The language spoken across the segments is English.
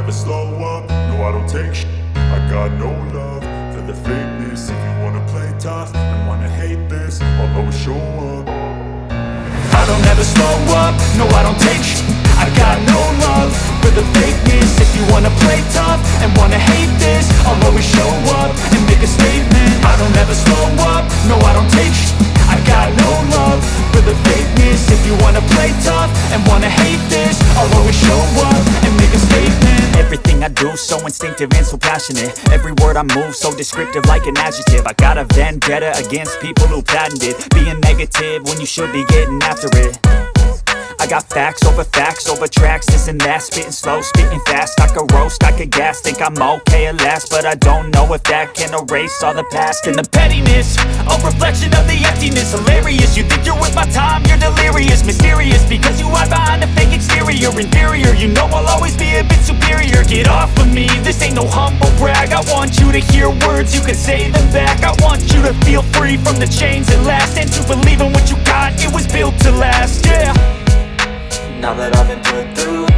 never slow up, no I don't take sh**. I got no love for the fakeness. If you wanna play tough and wanna hate this, I'll always show up. I don't ever slow up, no I don't take sh**. I got no love for the fakeness. If you wanna play tough and wanna hate this, I'll always show up and make a statement. I don't ever slow up, no I don't take sh**. I got no love for the fakeness. If you wanna play tough and wanna hate this, I'll always show up and make a statement. Everything I do so instinctive and so passionate. Every word I move so descriptive like an adjective. I got a vendetta against people who patented being negative when you should be getting after it. I got facts over tracks, this and that. Spitting slow, spitting fast. I could roast, I could gas. Think I'm okay at last, but I don't know if that can erase all the past. And the pettiness, a reflection of the emptiness. Hilarious, you think you're worth my time, you're delirious. Mysterious, because you hide behind a fake exterior. Inferior, you know I'll always be a bit superior. Get off of me, this ain't no humble brag. I want you to hear words, you can say them back. I want you to feel free from the chains that last, and to believe in what you got, it was built to last, yeah. Now that I've been put through,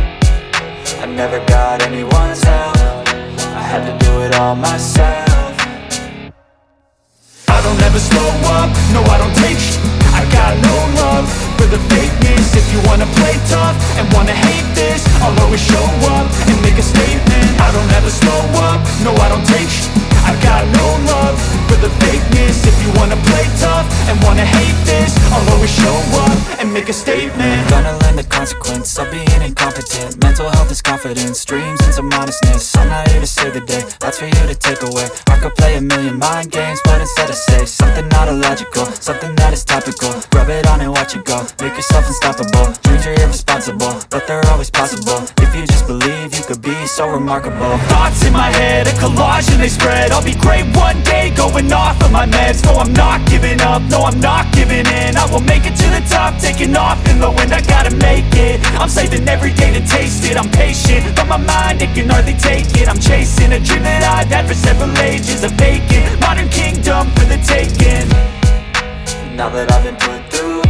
I never got anyone's help. I had to do it all myself. I don't ever slow up, no I don't take sh**. I got no love for the fakeness. If you wanna play tough and wanna hate this, I'll always show up and make a statement. I don't ever slow up, no I don't take sh**. I got no love for the fakeness. If you wanna play tough and wanna hate this, I'll always show up and make a statement. Gonna learn the consequence of being incompetent. Mental health is confidence, dreams and some honestness. I'm not here to save the day, that's for you to take away. I could play a million mind games, but instead I say something not illogical, something that is topical. Rub it on and watch it go, make yourself unstoppable. Dreams are irresponsible, but they're always possible. If you just believe, you could be so remarkable. Thoughts in my head, a collage and they spread. I'll be great one day, going off of my meds. No, I'm not giving up, no, I'm not giving in. I will make it to the top, taking off in the wind. I gotta make it, I'm saving every day to taste it. I'm patient, but my mind, it can hardly take it. I'm chasing a dream that I've had for several ages. A vacant, modern kingdom for the taking. Now that I've been put through,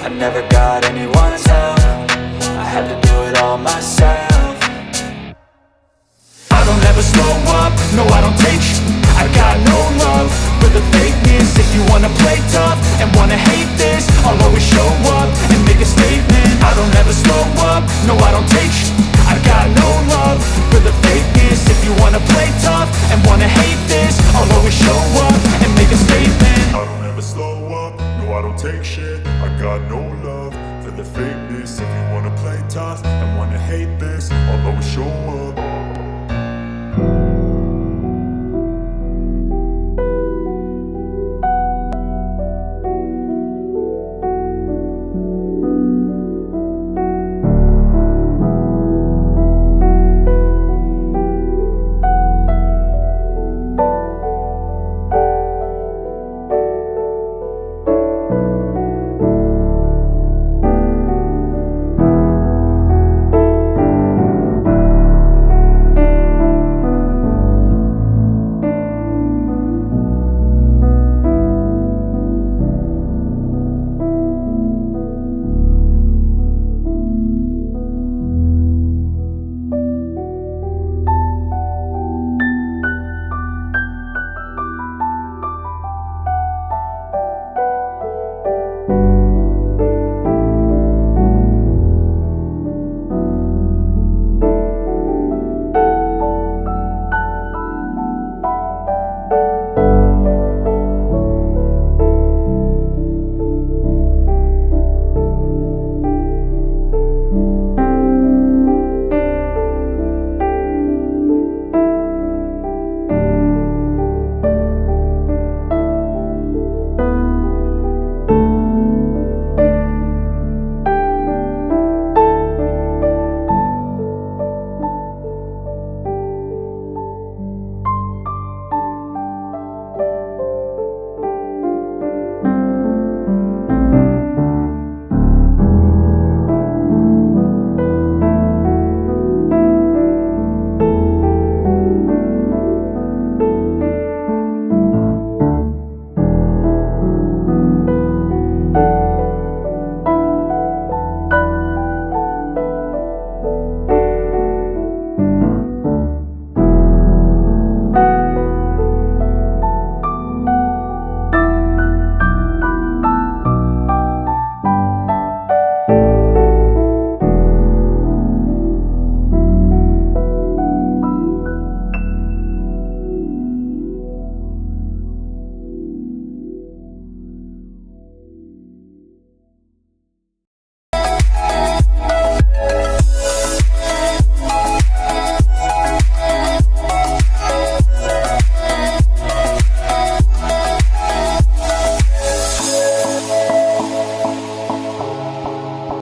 I never got anyone's help. I had to do it all myself. I don't ever slow up, no I don't take sh**. I got no love for the fakeness. If you wanna play tough and wanna hate this, I'll always show up and make a statement. I don't ever slow up, no I don't take sh**. I got no love for the fakeness. If you wanna play tough and wanna hate